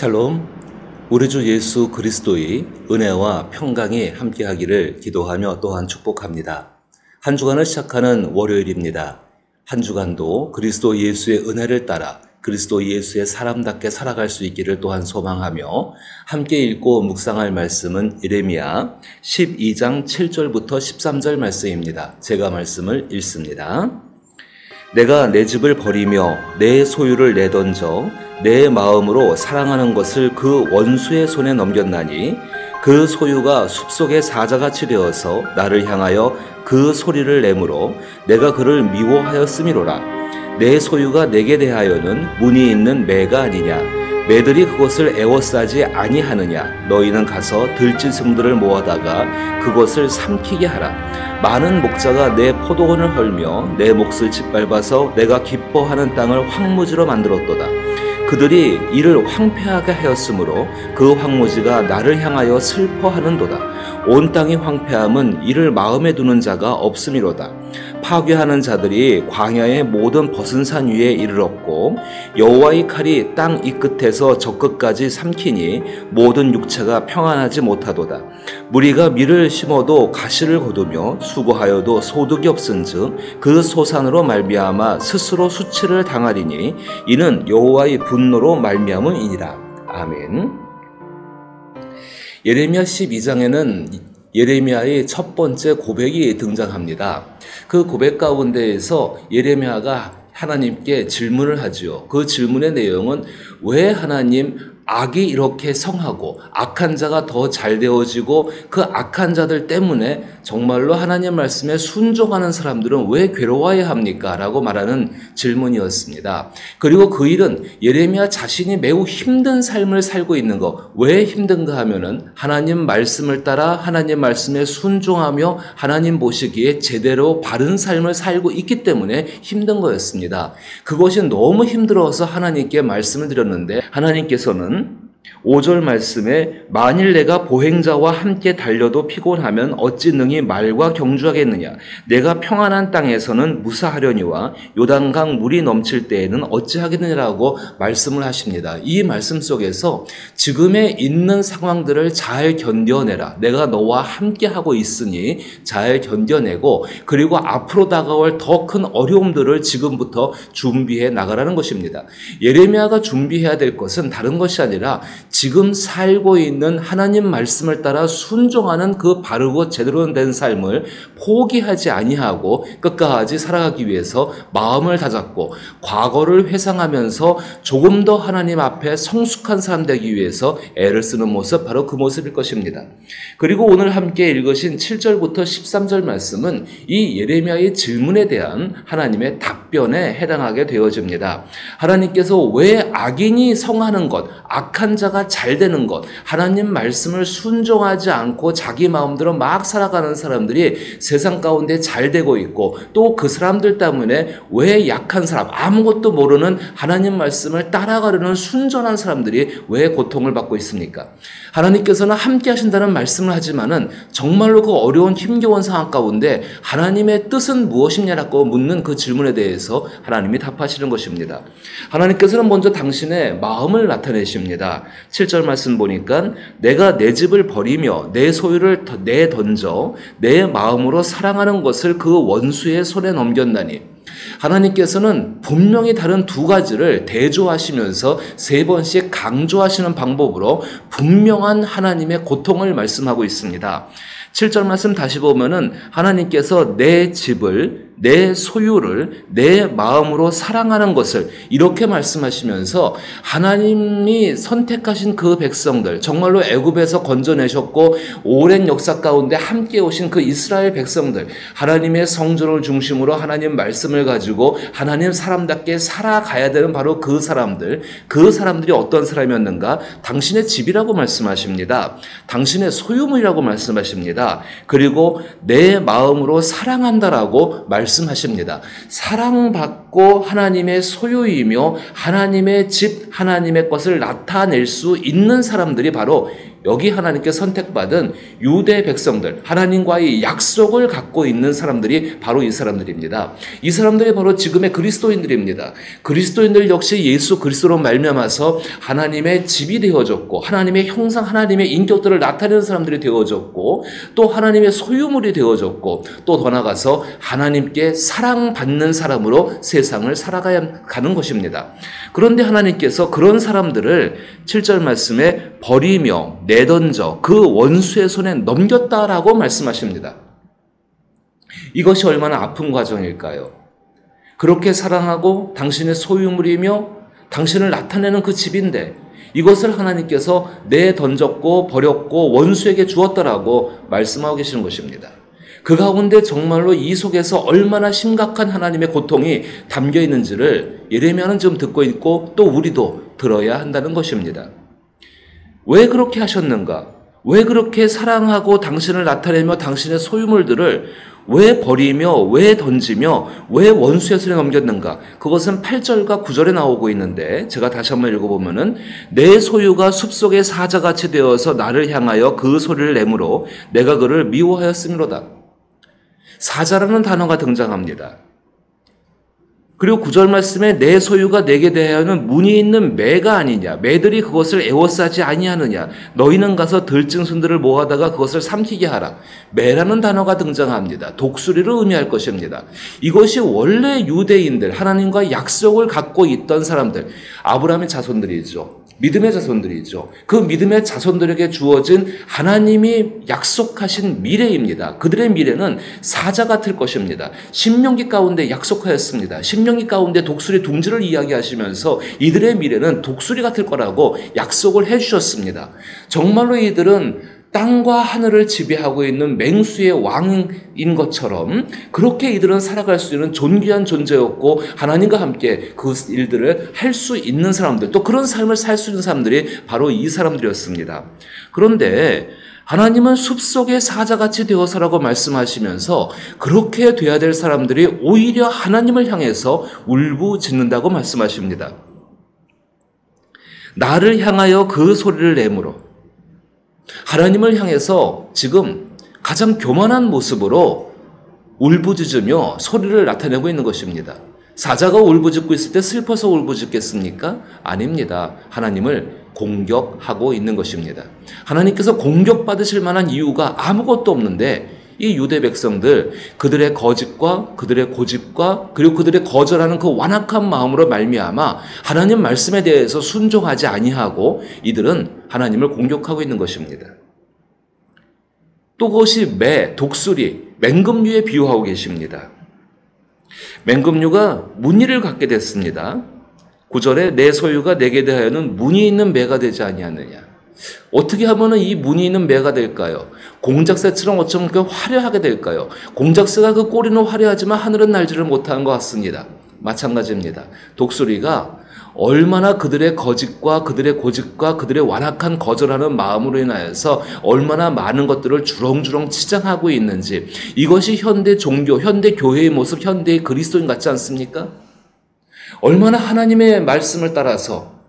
샬롬, 우리 주 예수 그리스도의 은혜와 평강이 함께하기를 기도하며 또한 축복합니다. 한 주간을 시작하는 월요일입니다. 한 주간도 그리스도 예수의 은혜를 따라 그리스도 예수의 사람답게 살아갈 수 있기를 또한 소망하며 함께 읽고 묵상할 말씀은 예레미야 12장 7절부터 13절 말씀입니다. 제가 말씀을 읽습니다. 내가 내 집을 버리며 내 소유를 내던져 내 마음으로 사랑하는 것을 그 원수의 손에 넘겼나니 그 소유가 숲속의 사자같이 되어서 나를 향하여 그 소리를 내므로 내가 그를 미워하였음이로라. 내 소유가 내게 대하여는 문이 있는 매가 아니냐. 매들이 그것을 에워싸지 아니하느냐. 너희는 가서 들짐승들을 모아다가 그것을 삼키게 하라. 많은 목자가 내 포도원을 헐며 내 몫을 짓밟아서 내가 기뻐하는 땅을 황무지로 만들었도다. 그들이 이를 황폐하게 하였으므로 그 황무지가 나를 향하여 슬퍼하는도다. 온 땅이 황폐함은 이를 마음에 두는 자가 없음이로다. 파괴하는 자들이 광야의 모든 벗은 산 위에 이르렀고 여호와의 칼이 땅 이 끝에서 저 끝까지 삼키니 모든 육체가 평안하지 못하도다. 무리가 밀을 심어도 가시를 거두며 수고하여도 소득이 없은즉 그 소산으로 말미암아 스스로 수치를 당하리니 이는 여호와의 분노로 말미암음이니라. 아멘. 예레미야 12장에는 예레미야의 첫 번째 고백이 등장합니다. 그 고백 가운데에서 예레미야가 하나님께 질문을 하지요. 그 질문의 내용은 왜 하나님 악이 이렇게 성하고 악한 자가 더 잘 되어지고 그 악한 자들 때문에 정말로 하나님 말씀에 순종하는 사람들은 왜 괴로워해야 합니까? 라고 말하는 질문이었습니다. 그리고 그 일은 예레미야 자신이 매우 힘든 삶을 살고 있는 거. 왜 힘든가 하면은 하나님 말씀을 따라 하나님 말씀에 순종하며 하나님 보시기에 제대로 바른 삶을 살고 있기 때문에 힘든 거였습니다. 그것이 너무 힘들어서 하나님께 말씀을 드렸는데 하나님께서는 5절 말씀에 만일 내가 보행자와 함께 달려도 피곤하면 어찌 능히 말과 경주하겠느냐. 내가 평안한 땅에서는 무사하려니와 요단강 물이 넘칠 때에는 어찌하겠느냐라고 말씀을 하십니다. 이 말씀 속에서 지금에 있는 상황들을 잘 견뎌내라. 내가 너와 함께 하고 있으니 잘 견뎌내고 그리고 앞으로 다가올 더 큰 어려움들을 지금부터 준비해 나가라는 것입니다. 예레미야가 준비해야 될 것은 다른 것이 아니라 지금 살고 있는 하나님 말씀을 따라 순종하는 그 바르고 제대로 된 삶을 포기하지 아니하고 끝까지 살아가기 위해서 마음을 다잡고 과거를 회상하면서 조금 더 하나님 앞에 성숙한 사람 되기 위해서 애를 쓰는 모습, 바로 그 모습일 것입니다. 그리고 오늘 함께 읽으신 7절부터 13절 말씀은 이 예레미야의 질문에 대한 하나님의 답변에 해당하게 되어집니다. 하나님께서 왜 악인이 성하는 것, 악한 자가 잘 되는 것, 하나님 말씀을 순종하지 않고 자기 마음대로 막 살아가는 사람들이 세상 가운데 잘 되고 있고 또 그 사람들 때문에 왜 약한 사람, 아무것도 모르는 하나님 말씀을 따라가려는 순전한 사람들이 왜 고통을 받고 있습니까? 하나님께서는 함께 하신다는 말씀을 하지만은 정말로 그 어려운 힘겨운 상황 가운데 하나님의 뜻은 무엇이냐라고 묻는 그 질문에 대해서 하나님이 답하시는 것입니다. 하나님께서는 먼저 당신의 마음을 나타내십니다. 7절 말씀 보니까 내가 내 집을 버리며 내 소유를 내던져 내 마음으로 사랑하는 것을 그 원수의 손에 넘겼나니. 하나님께서는 분명히 다른 두 가지를 대조하시면서 세 번씩 강조하시는 방법으로 분명한 하나님의 고통을 말씀하고 있습니다. 7절 말씀 다시 보면은 하나님께서 내 집을, 내 소유를 내 마음으로 사랑하는 것을 이렇게 말씀하시면서 하나님이 선택하신 그 백성들, 정말로 애굽에서 건져내셨고 오랜 역사 가운데 함께 오신 그 이스라엘 백성들, 하나님의 성전을 중심으로 하나님 말씀을 가지고 하나님 사람답게 살아가야 되는 바로 그 사람들이 어떤 사람이었는가? 당신의 집이라고 말씀하십니다. 당신의 소유물이라고 말씀하십니다. 그리고 내 마음으로 사랑한다라고 말씀하십니다. 사랑받고 하나님의 소유이며 하나님의 집, 하나님의 것을 나타낼 수 있는 사람들이 바로 여기 하나님께 선택받은 유대 백성들, 하나님과의 약속을 갖고 있는 사람들이 바로 이 사람들입니다. 이 사람들이 바로 지금의 그리스도인들입니다. 그리스도인들 역시 예수 그리스도로 말미암아서 하나님의 집이 되어졌고, 하나님의 형상, 하나님의 인격들을 나타내는 사람들이 되어졌고, 또 하나님의 소유물이 되어졌고, 또 더 나아가서 하나님께 사랑받는 사람으로 세상을 살아가야 가는 것입니다. 그런데 하나님께서 그런 사람들을 7절 말씀에 버리며 내던져 그 원수의 손에 넘겼다라고 말씀하십니다. 이것이 얼마나 아픈 과정일까요? 그렇게 사랑하고 당신의 소유물이며 당신을 나타내는 그 집인데 이것을 하나님께서 내던졌고 버렸고 원수에게 주었다라고 말씀하고 계시는 것입니다. 그 가운데 정말로 이 속에서 얼마나 심각한 하나님의 고통이 담겨 있는지를 예레미야는 지금 듣고 있고 또 우리도 들어야 한다는 것입니다. 왜 그렇게 하셨는가? 왜 그렇게 사랑하고 당신을 나타내며 당신의 소유물들을 왜 버리며 왜 던지며 왜 원수의 손에 넘겼는가? 그것은 8절과 9절에 나오고 있는데 제가 다시 한번 읽어보면은 내 소유가 숲속의 사자같이 되어서 나를 향하여 그 소리를 내므로 내가 그를 미워하였음이로다. 사자라는 단어가 등장합니다. 그리고 9절 말씀에 내 소유가 내게 대하여는 문이 있는 매가 아니냐, 매들이 그것을 애워싸지 아니하느냐, 너희는 가서 들짐승들을 모아다가 그것을 삼키게 하라. 매라는 단어가 등장합니다. 독수리를 의미할 것입니다. 이것이 원래 유대인들, 하나님과 약속을 갖고 있던 사람들, 아브라함의 자손들이죠. 믿음의 자손들이죠. 그 믿음의 자손들에게 주어진 하나님이 약속하신 미래입니다. 그들의 미래는 사자 같을 것입니다. 신명기 가운데 약속하였습니다. 신명기 가운데 독수리 둥지를 이야기하시면서 이들의 미래는 독수리 같을 거라고 약속을 해주셨습니다. 정말로 이들은 땅과 하늘을 지배하고 있는 맹수의 왕인 것처럼 그렇게 이들은 살아갈 수 있는 존귀한 존재였고 하나님과 함께 그 일들을 할 수 있는 사람들, 또 그런 삶을 살 수 있는 사람들이 바로 이 사람들이었습니다. 그런데 하나님은 숲속의 사자같이 되어서라고 말씀하시면서 그렇게 돼야 될 사람들이 오히려 하나님을 향해서 울부짖는다고 말씀하십니다. 나를 향하여 그 소리를 내므로 하나님을 향해서 지금 가장 교만한 모습으로 울부짖으며 소리를 나타내고 있는 것입니다. 사자가 울부짖고 있을 때 슬퍼서 울부짖겠습니까? 아닙니다. 하나님을 공격하고 있는 것입니다. 하나님께서 공격받으실 만한 이유가 아무것도 없는데 이 유대 백성들, 그들의 거짓과 그들의 고집과 그리고 그들의 거절하는 그 완악한 마음으로 말미암아 하나님 말씀에 대해서 순종하지 아니하고 이들은 하나님을 공격하고 있는 것입니다. 또 그것이 매, 독수리, 맹금류에 비유하고 계십니다. 맹금류가 무늬를 갖게 됐습니다. 9절에 내 소유가 내게 대하여는 무늬 있는 매가 되지 아니하느냐. 어떻게 하면 이 무늬 있는 매가 될까요? 공작새처럼 어쩌면 그 화려하게 될까요? 공작새가 그 꼬리는 화려하지만 하늘은 날지를 못하는 것 같습니다. 마찬가지입니다. 독수리가 얼마나 그들의 거짓과 그들의 고집과 그들의 완악한 거절하는 마음으로 인하여서 얼마나 많은 것들을 주렁주렁 치장하고 있는지, 이것이 현대 종교, 현대 교회의 모습, 현대의 그리스도인 같지 않습니까? 얼마나 하나님의 말씀을 따라서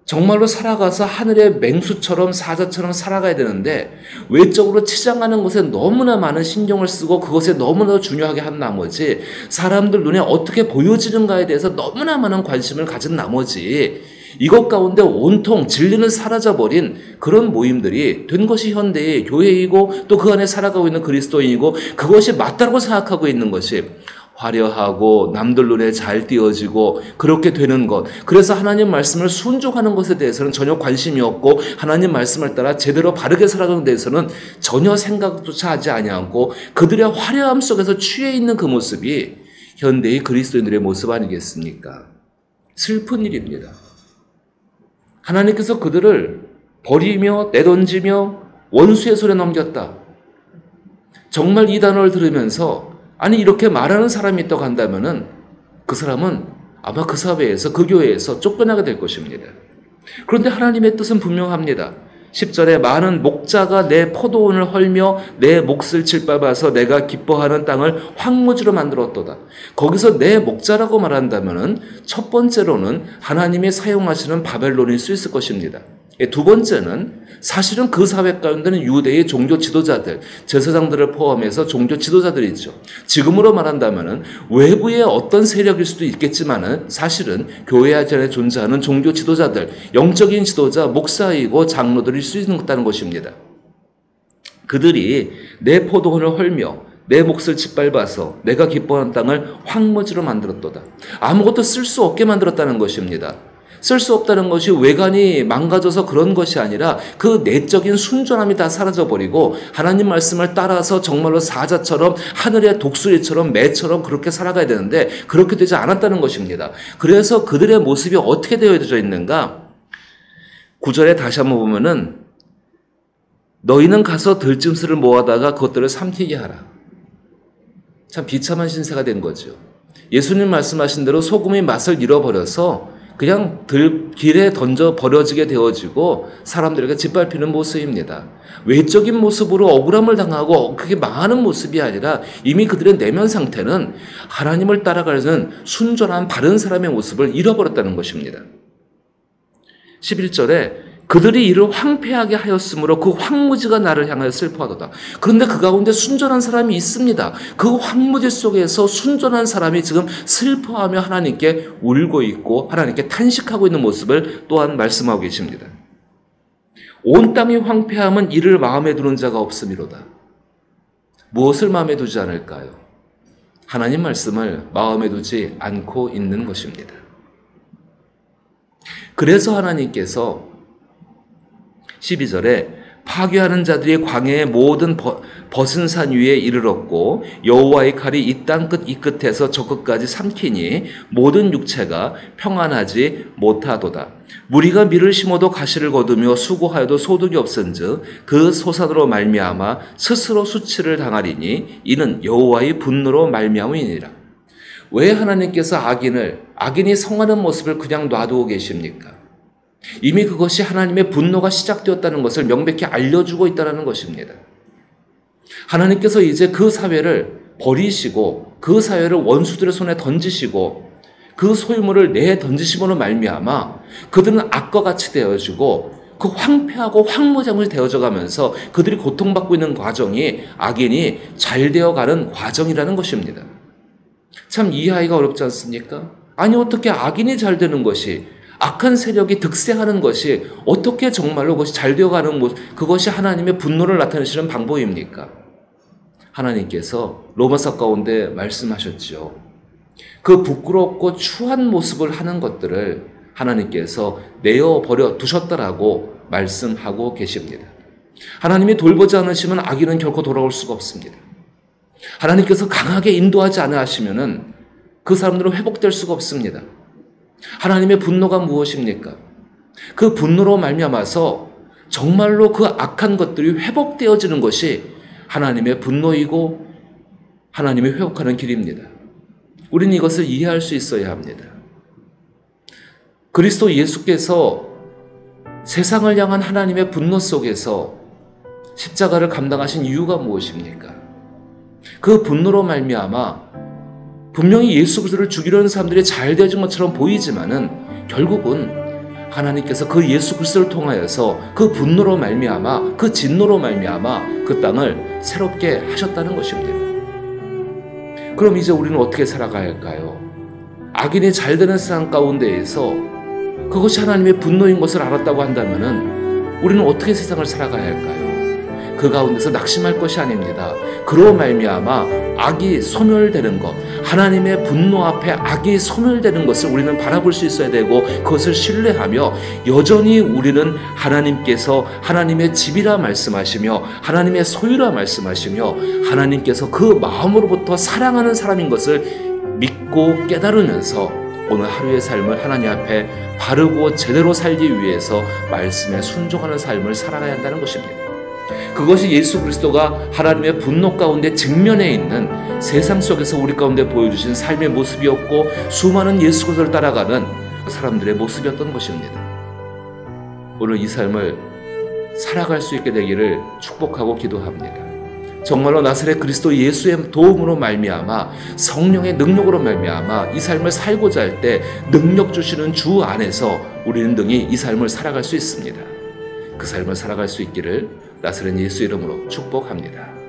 정말로 살아가서 하늘의 맹수처럼 사자처럼 살아가야 되는데 외적으로 치장하는 것에 너무나 많은 신경을 쓰고 그것에 너무나 중요하게 한 나머지 사람들 눈에 어떻게 보여지는가에 대해서 너무나 많은 관심을 가진 나머지 이것 가운데 온통 진리는 사라져버린 그런 모임들이 된 것이 현대의 교회이고 또 그 안에 살아가고 있는 그리스도인이고 그것이 맞다고 생각하고 있는 것이 화려하고 남들 눈에 잘 띄어지고 그렇게 되는 것, 그래서 하나님 말씀을 순종하는 것에 대해서는 전혀 관심이 없고 하나님 말씀을 따라 제대로 바르게 살아가는 데에서는 전혀 생각조차 하지 아니하고 그들의 화려함 속에서 취해 있는 그 모습이 현대의 그리스도인들의 모습 아니겠습니까? 슬픈 일입니다. 하나님께서 그들을 버리며 내던지며 원수의 손에 넘겼다. 정말 이 단어를 들으면서 아니 이렇게 말하는 사람이 있다고 한다면은 그 사람은 아마 그 사회에서 그 교회에서 쫓겨나게 될 것입니다. 그런데 하나님의 뜻은 분명합니다. 10절에 많은 목자가 내 포도원을 헐며 내 몫을 짓밟아서 내가 기뻐하는 땅을 황무지로 만들었도다. 거기서 내 목자라고 말한다면은 첫 번째로는 하나님이 사용하시는 바벨론일 수 있을 것입니다. 두 번째는 사실은 그 사회 가운데는 유대의 종교 지도자들, 제사장들을 포함해서 종교 지도자들이 있죠. 지금으로 말한다면 외부의 어떤 세력일 수도 있겠지만 사실은 교회 안에 존재하는 종교 지도자들, 영적인 지도자, 목사이고 장로들일 수 있다는 것입니다. 그들이 내 포도원을 헐며 내 몫을 짓밟아서 내가 기뻐하는 땅을 황무지로 만들었도다. 아무것도 쓸 수 없게 만들었다는 것입니다. 쓸 수 없다는 것이 외관이 망가져서 그런 것이 아니라 그 내적인 순전함이 다 사라져버리고 하나님 말씀을 따라서 정말로 사자처럼 하늘의 독수리처럼 매처럼 그렇게 살아가야 되는데 그렇게 되지 않았다는 것입니다. 그래서 그들의 모습이 어떻게 되어져 있는가? 9절에 다시 한번 보면은 너희는 가서 들짐승을 모아다가 그것들을 삼키게 하라. 참 비참한 신세가 된 거죠. 예수님 말씀하신 대로 소금이 맛을 잃어버려서 그냥 길에 던져 버려지게 되어지고 사람들에게 짓밟히는 모습입니다. 외적인 모습으로 억울함을 당하고 그게 망하는 모습이 아니라 이미 그들의 내면 상태는 하나님을 따라가는 순전한 바른 사람의 모습을 잃어버렸다는 것입니다. 11절에 그들이 이를 황폐하게 하였으므로 그 황무지가 나를 향하여 슬퍼하도다. 그런데 그 가운데 순전한 사람이 있습니다. 그 황무지 속에서 순전한 사람이 지금 슬퍼하며 하나님께 울고 있고 하나님께 탄식하고 있는 모습을 또한 말씀하고 계십니다. 온 땅이 황폐함은 이를 마음에 두는 자가 없음이로다. 무엇을 마음에 두지 않을까요? 하나님 말씀을 마음에 두지 않고 있는 것입니다. 그래서 하나님께서 12절에 파괴하는 자들이 광야의 모든 벗은 산 위에 이르렀고 여호와의 칼이 이 땅 끝 이 끝에서 저 끝까지 삼키니 모든 육체가 평안하지 못하도다. 무리가 밀을 심어도 가시를 거두며 수고하여도 소득이 없은즉 그 소산으로 말미암아 스스로 수치를 당하리니 이는 여호와의 분노로 말미암음이니라. 왜 하나님께서 악인이 성하는 모습을 그냥 놔두고 계십니까? 이미 그것이 하나님의 분노가 시작되었다는 것을 명백히 알려주고 있다는 것입니다. 하나님께서 이제 그 사회를 버리시고 그 사회를 원수들의 손에 던지시고 그 소유물을 내에 던지심으로 말미암아 그들은 악과 같이 되어지고 그 황폐하고 황무장물이 되어져 가면서 그들이 고통받고 있는 과정이 악인이 잘 되어가는 과정이라는 것입니다. 참 이해하기가 어렵지 않습니까? 아니 어떻게 악인이 잘 되는 것이 악한 세력이 득세하는 것이 어떻게 정말로 그것이 잘 되어가는 모습, 그것이 하나님의 분노를 나타내시는 방법입니까? 하나님께서 로마서 가운데 말씀하셨죠. 그 부끄럽고 추한 모습을 하는 것들을 하나님께서 내어버려 두셨다라고 말씀하고 계십니다. 하나님이 돌보지 않으시면 악인은 결코 돌아올 수가 없습니다. 하나님께서 강하게 인도하지 않아 하시면은 그 사람들은 회복될 수가 없습니다. 하나님의 분노가 무엇입니까? 그 분노로 말미암아서 정말로 그 악한 것들이 회복되어지는 것이 하나님의 분노이고 하나님의 회복하는 길입니다. 우리는 이것을 이해할 수 있어야 합니다. 그리스도 예수께서 세상을 향한 하나님의 분노 속에서 십자가를 감당하신 이유가 무엇입니까? 그 분노로 말미암아 분명히 예수 그리스도를 죽이려는 사람들이 잘 되어진 것처럼 보이지만은 결국은 하나님께서 그 예수 그리스도를 통하여서 그 분노로 말미암아 그 진노로 말미암아 그 땅을 새롭게 하셨다는 것입니다. 그럼 이제 우리는 어떻게 살아가야 할까요? 악인이 잘 되는 세상 가운데에서 그것이 하나님의 분노인 것을 알았다고 한다면은 우리는 어떻게 세상을 살아가야 할까요? 그 가운데서 낙심할 것이 아닙니다. 그로 말미암아 악이 소멸되는 것, 하나님의 분노 앞에 악이 소멸되는 것을 우리는 바라볼 수 있어야 되고 그것을 신뢰하며 여전히 우리는 하나님께서 하나님의 집이라 말씀하시며 하나님의 소유라 말씀하시며 하나님께서 그 마음으로부터 사랑하는 사람인 것을 믿고 깨달으면서 오늘 하루의 삶을 하나님 앞에 바르고 제대로 살기 위해서 말씀에 순종하는 삶을 살아가야 한다는 것입니다. 그것이 예수 그리스도가 하나님의 분노 가운데 직면해 있는 세상 속에서 우리 가운데 보여주신 삶의 모습이었고 수많은 예수 그리스도를 따라가는 사람들의 모습이었던 것입니다. 오늘 이 삶을 살아갈 수 있게 되기를 축복하고 기도합니다. 정말로 나사렛 그리스도 예수의 도움으로 말미암아 성령의 능력으로 말미암아 이 삶을 살고자 할 때 능력 주시는 주 안에서 우리는 등이 이 삶을 살아갈 수 있습니다. 그 삶을 살아갈 수 있기를 나사렛 예수 이름으로 축복합니다.